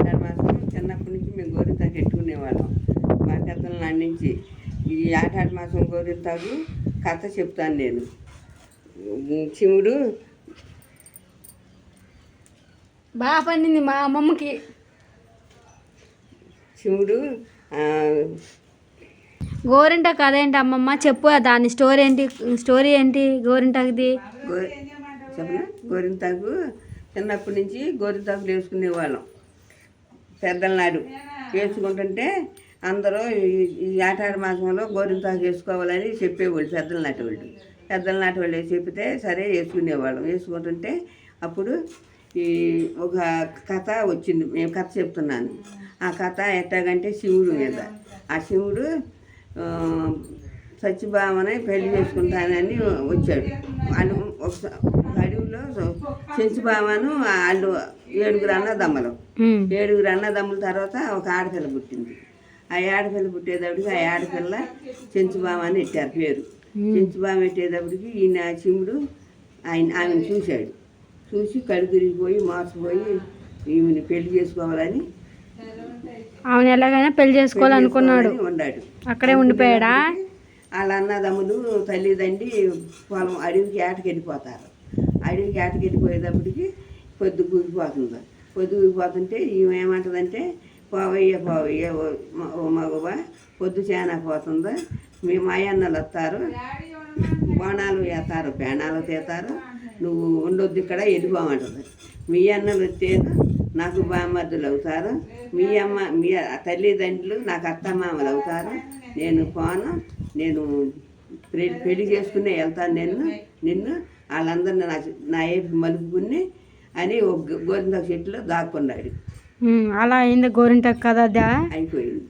ఆషాఢ మాసం చిన్నప్పటి నుంచి మేము గోరింతాకు పెట్టుకునేవాళ్ళం. మా పెద్దల నాటి నుంచి ఈ ఆషాఢ మాసం గోరింతాకు కథ చెప్తాను నేను. శివుడు బాగా పండింది మా అమ్మమ్మకి. శివుడు గోరింటాకు అదేంటి అమ్మమ్మ చెప్పు, దాని స్టోరీ ఏంటి గోరింటాకుది? చెప్పనా? గోరింతాకు చిన్నప్పటి నుంచి గోరింతాకులు వేసుకునేవాళ్ళం. పెద్దల నాడు వేసుకుంటుంటే అందరూ ఈ ఆషాఢ మాసంలో గోరింతాకు వేసుకోవాలని చెప్పేవాళ్ళు పెద్దల నాటి వాళ్ళు. పెద్దల నాటి వాళ్ళు చెప్తే సరే వేసుకునేవాళ్ళం. వేసుకుంటుంటే అప్పుడు ఈ ఒక కథ వచ్చింది. మేము కథ చెప్తున్నాను. ఆ కథ ఎట్టాగంటే శివుడు మీద. ఆ శివుడు సత్యభామని పెళ్లి చేసుకుంటానని వచ్చాడు. వాళ్ళు ఒక అడవిలో సత్యభామను వాళ్ళు 7 అన్నదమ్ములు. 7 అన్నదమ్ముల తర్వాత ఒక ఆడపిల్ల పుట్టింది. ఆ ఆడపిల్ల పుట్టేటప్పటికి ఆ ఆడపిల్ల చెంచుబామ అని పెట్టారు పేరు. చెంచుబామ పెట్టేటప్పటికి ఈయన శివుడు ఆమెను చూశాడు. చూసి కళ్ళు తిరిగిపోయి మోసపోయి ఈమెని పెళ్లి చేసుకోవాలని ఆమెను ఎలాగైనా పెళ్లి చేసుకోవాలనుకున్నాడు. ఉన్నాడు. అక్కడే ఉండిపోయాడా? వాళ్ళ అన్నదమ్ములు తల్లిదండ్రి పొలం అడవికి ఏటకి వెళ్ళిపోతారు. అడవికి ఏటకి వెళ్ళిపోయేటప్పటికి పొద్దు కూగిపోతుంది. పొద్దు కూగిపోతుంటే ఈమె ఏమంటుందంటే, పోవయ్య ఓ మగవ, పొద్దు చేనా పోతుందా, మీ మాయన్నలు వస్తారు, బోనాలు వేస్తారు, పేనాలు తీస్తారు, నువ్వు ఉండొద్దు ఇక్కడ వెళ్ళిపోమంటుంది. మీ అన్నలు వస్తేను నాకు బామర్దులు అవుతారు, మీ తల్లిదండ్రులు నాకు అత్తమామలు అవుతారు, నేను పోను, నేను పెళ్లి చేసుకునే వెళ్తాను నిన్ను వాళ్ళందరినీ నా ఏపీ మలుపుకుని అని ఒక గోరింటాకు చెట్టులో దాక్కున్నాడు. అలా అయింది గోరింటాకు కదా, అయిపోయింది.